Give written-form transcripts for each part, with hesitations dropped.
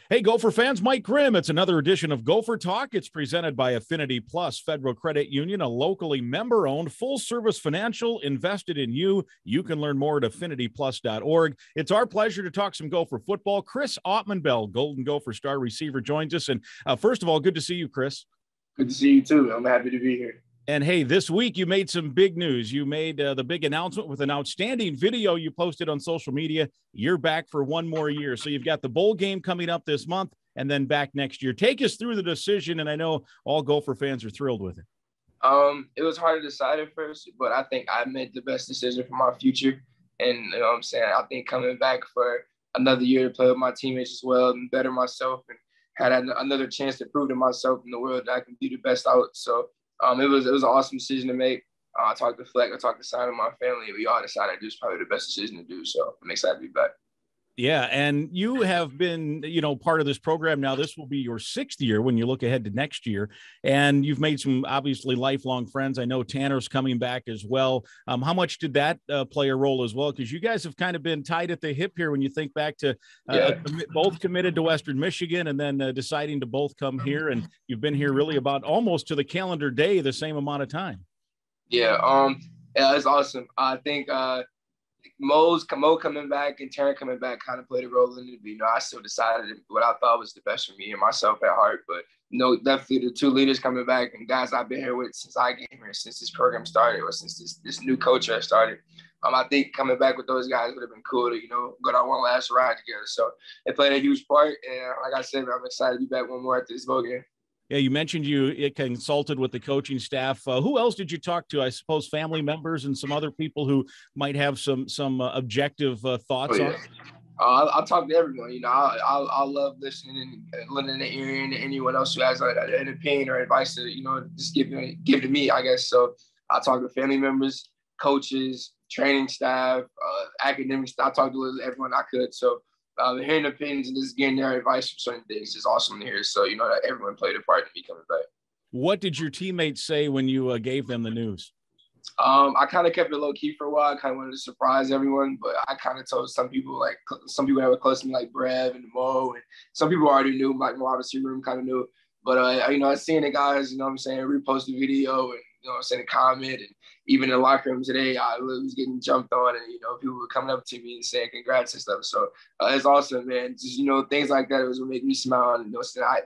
Hey, Gopher fans, Mike Grimm. It's another edition of Gopher Talk. It's presented by Affinity Plus Federal Credit Union, a locally member-owned, full-service financial invested in you. You can learn more at affinityplus.org. It's our pleasure to talk some Gopher football. Chris Autman-Bell, Golden Gopher star receiver, joins us. And first of all, good to see you, Chris. Good to see you, too. I'm happy to be here. And hey, this week you made some big news. You made the big announcement with an outstanding video you posted on social media. You're back for one more year. So you've got the bowl game coming up this month and then back next year. Take us through the decision, and I know all Gopher fans are thrilled with it. It was hard to decide at first, but I think I made the best decision for my future. And you know what I'm saying? I think coming back for another year to play with my teammates as well and better myself and had another chance to prove to myself in the world that I can be the best out. So it was an awesome decision to make. I talked to Fleck, I talked to Simon, my family, and we all decided it was probably the best decision to do. So I'm excited to be back. Yeah, and you have been, part of this program now. This will be your sixth year when you look ahead to next year, and you've made some obviously lifelong friends. I know Tanner's coming back as well. How much did that play a role as well? Because you guys have kind of been tied at the hip here when you think back to both committed to Western Michigan and then deciding to both come here, and you've been here really about almost to the calendar day the same amount of time. Yeah, it's awesome. I think Mo coming back and Terry coming back kind of played a role in it. I still decided what I thought was the best for me and myself at heart. But, definitely the two leaders coming back and guys I've been here with since I came here, since this program started or since this new coach has started. I think coming back with those guys would have been cool to, go on one last ride together. So it played a huge part. And like I said, I'm excited to be back one more at this bowl game. Yeah, you mentioned you consulted with the coaching staff. Who else did you talk to? I suppose family members and some other people who might have some objective thoughts on it. I'll talk to everyone. I love listening and lending the ear to anyone else who has an opinion or advice to just give to me, I guess. So I talk to family members, coaches, training staff, academic staff. I talked to everyone I could. So hearing opinions and just getting their advice for certain things is awesome to hear. So, that everyone played a part in me coming back. What did your teammates say when you gave them the news? I kind of kept it low key for a while. I kind of wanted to surprise everyone, but I kind of told some people that were close to me, like Brev and Mo, and some people already knew, like my receiver room kind of knew. But, I seen the guys, repost the video and, send a comment. And even in the locker room today, I was getting jumped on and, people were coming up to me and saying congrats and stuff. So it's awesome, man. Just, things like that was what make me smile. And,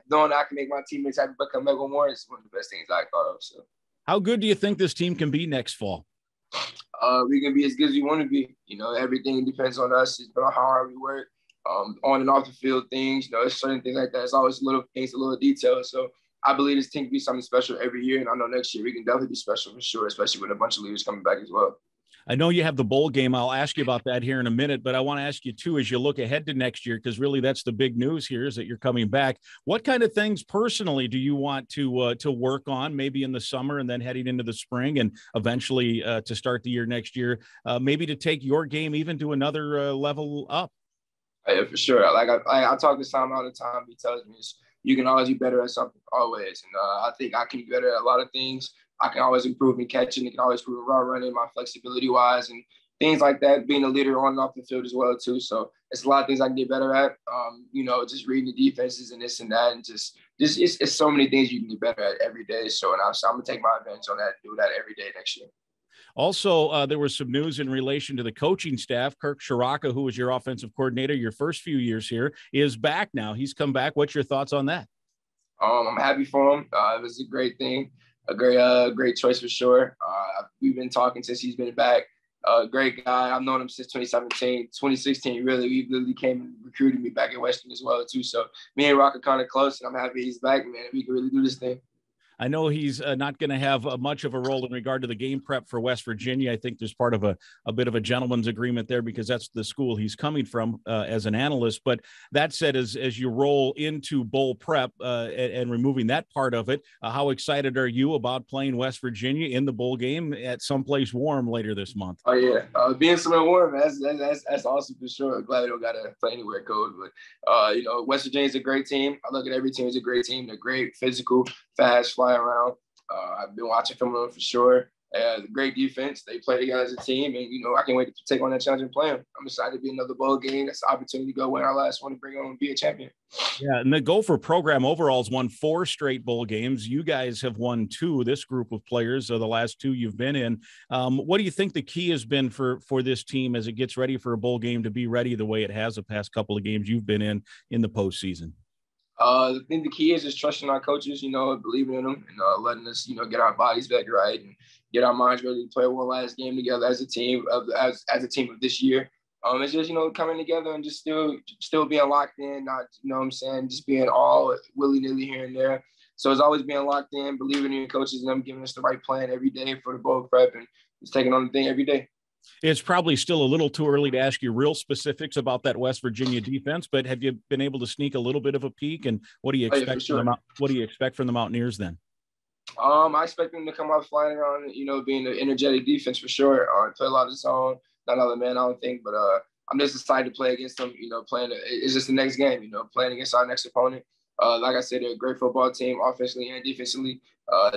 knowing I can make my teammates happy but come back one more is one of the best things I thought of. So, how good do you think this team can be next fall? We can be as good as we want to be. Everything depends on us. It's about how hard we work. On and off the field things, there's certain things like that. It's always little things, a little detail. So I believe this team can be something special every year. And I know next year we can definitely be special for sure, especially with a bunch of leaders coming back as well. I know you have the bowl game. I'll ask you about that here in a minute, but I want to ask you too, as you look ahead to next year, because really that's the big news here is that you're coming back. What kind of things personally do you want to work on maybe in the summer and then heading into the spring and eventually to start the year next year, maybe to take your game even to another level up? Yeah, for sure. Like I talk to Simon all the time. He tells me you can always be better at something, always. And I think I can be better at a lot of things. I can always improve in catching. I can always improve in route running, my flexibility-wise, and things like that, being a leader on and off the field as well, too. So it's a lot of things I can get better at, just reading the defenses and this and that. And just it's so many things you can get better at every day. So I'm going to take my advantage on that and do that every day next year. Also, there was some news in relation to the coaching staff. Kirk Shiraka, who was your offensive coordinator your first few years here, is back now. He's come back. What's your thoughts on that? I'm happy for him. It was a great thing, a great choice for sure. We've been talking since he's been back. Great guy. I've known him since 2017. 2016, he literally came and recruited me back at Western as well, too. So me and Rock are kind of close, and I'm happy he's back, man. We can really do this thing. I know he's not going to have much of a role in regard to the game prep for West Virginia. I think there's part of a bit of a gentleman's agreement there because that's the school he's coming from as an analyst. But that said, as you roll into bowl prep and removing that part of it, how excited are you about playing West Virginia in the bowl game at someplace warm later this month? Oh, yeah. Being somewhere warm, that's awesome for sure. I'm glad we don't got to play anywhere cold. But, West Virginia's a great team. I look at every team as a great team. They're great, physical, fast, fly around. I've been watching film of them for sure. Great defense. They play together as a team, and I can't wait to take on that challenge and play them. I'm excited to be another bowl game. That's an opportunity to go win our last one and bring on and be a champion. Yeah, and the Gopher program overall has won 4 straight bowl games. You guys have won 2. This group of players, the last 2 you've been in. What do you think the key has been for this team as it gets ready for a bowl game to be ready the way it has the past couple of games you've been in the postseason? I think the key is just trusting our coaches, believing in them and letting us, get our bodies back right and get our minds ready to play one last game together as a team as a team of this year. It's just, coming together and just still being locked in, not, just being all willy-nilly here and there. So it's always being locked in, believing in your coaches and them giving us the right plan every day for the bowl prep and just taking on the thing every day. It's probably still a little too early to ask you real specifics about that West Virginia defense, but have you been able to sneak a little bit of a peek? And what do you expect what do you expect from the Mountaineers then? I expect them to come out flying around, being an energetic defense for sure. Play a lot of zone, not another man, I don't think, but I'm just excited to play against them. It's just the next game. Playing against our next opponent. Like I said, they're a great football team, offensively and defensively.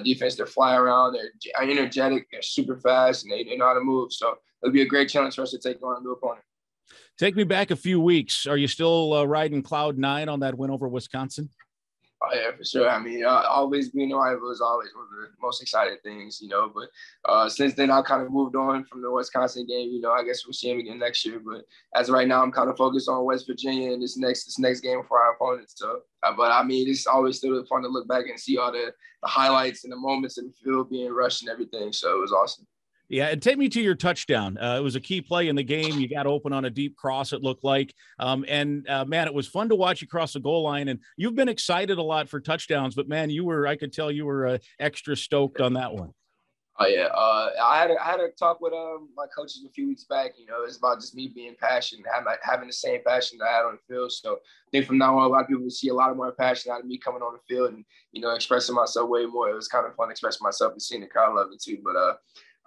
Defense, they fly around, they're energetic, they're super fast, and they know how to move. So it'll be a great challenge for us to take on a new opponent. Take me back a few weeks. Are you still riding Cloud 9 on that win over Wisconsin? Oh, yeah, for sure. I mean, always being a rival is always one of the most exciting things, But since then, I've kind of moved on from the Wisconsin game. I guess we'll see him again next year. But as of right now, I'm kind of focused on West Virginia and this next game for our opponents. So, but I mean, it's always still fun to look back and see all the highlights and the moments in the field being rushed and everything. So it was awesome. Yeah, and take me to your touchdown. It was a key play in the game. You got open on a deep cross, it looked like. Man, it was fun to watch you cross the goal line. And you've been excited a lot for touchdowns, but man, I could tell you were extra stoked on that one. Oh yeah, I had a talk with my coaches a few weeks back. It's about just me being passionate, having the same passion that I had on the field. So I think from now on, a lot of people will see a lot more passion out of me coming on the field and expressing myself way more. It was kind of fun expressing myself and seeing the crowd love it too. But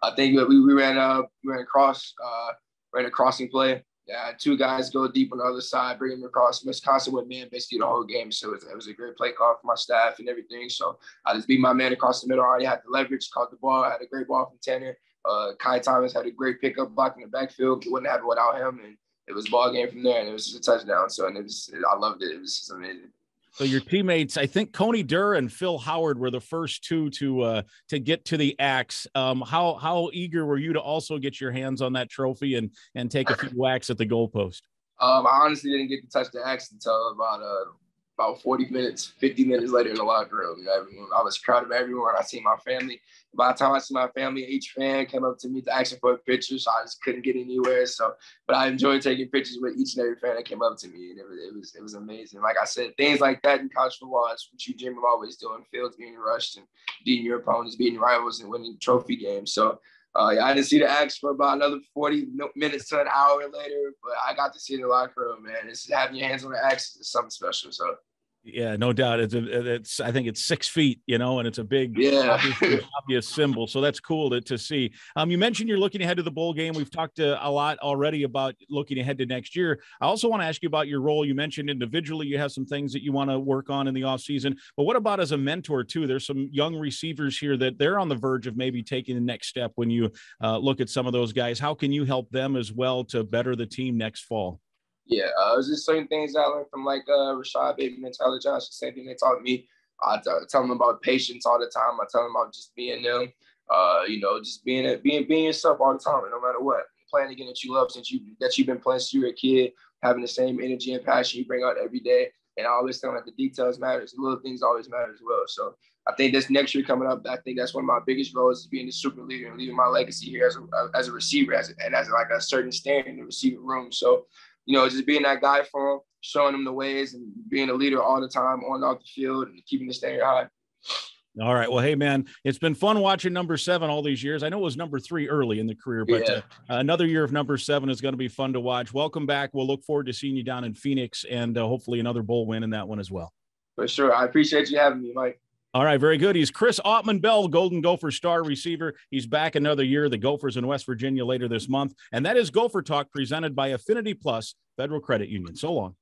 I think we ran a crossing play. Yeah, 2 guys go deep on the other side, bring them across. Wisconsin went man basically the whole game, so it was a great play call for my staff and everything. So I just beat my man across the middle. I already had the leverage, caught the ball. I had a great ball from Tanner. Kai Thomas had a great pickup block in the backfield. It wouldn't happen without him, and it was ball game from there. And it was just a touchdown. So I loved it. It was just amazing. So your teammates, I think Coney Durr and Phil Howard were the first 2 to get to the axe. How eager were you to also get your hands on that trophy and take a few whacks at the goalpost? I honestly didn't get to touch the axe until about 40 minutes, 50 minutes later in the locker room. I was proud of everyone. I seen my family. By the time I see my family, each fan came up to me to ask for a picture, so I just couldn't get anywhere. But I enjoyed taking pictures with each and every fan that came up to me, and it was amazing. Like I said, things like that in college football is what you dream of always doing: fields being rushed and beating your opponents, beating rivals, and winning trophy games. So I didn't see the axe for about another 40 minutes to an hour later, but I got to see it in the locker room, man. It's having your hands on the axe is something special. So. Yeah, no doubt. I think it's 6 feet, and it's a big, obvious symbol. So that's cool to see. You mentioned you're looking ahead to the bowl game. We've talked a lot already about looking ahead to next year. I also want to ask you about your role. You mentioned individually you have some things that you want to work on in the off season, but what about as a mentor too? There's some young receivers here that they're on the verge of maybe taking the next step. When you look at some of those guys, how can you help them as well to better the team next fall? Yeah, it was just certain things I learned from Rashad Bateman and Tyler Johnson. Same thing they taught me. I tell them about patience all the time. I tell them about just being them. Just being yourself all the time, no matter what. Playing the game that you love that you've been playing since you were a kid, having the same energy and passion you bring out every day. And I always tell them that the details matter. The little things always matter as well. So I think this next year coming up, I think that's one of my biggest roles is being the super leader and leaving my legacy here as a receiver, as a certain standard in the receiver room. So. Just being that guy for them, showing them the ways and being a leader all the time on and off the field and keeping the standard high. All right. Well, hey, man, it's been fun watching number 7 all these years. I know it was number 3 early in the career, but another year of number 7 is going to be fun to watch. Welcome back. We'll look forward to seeing you down in Phoenix and hopefully another bowl win in that one as well. For sure. I appreciate you having me, Mike. All right, very good. He's Chris Autman-Bell, Golden Gopher star receiver. He's back another year, the Gophers in West Virginia later this month. And that is Gopher Talk presented by Affinity Plus Federal Credit Union. So long.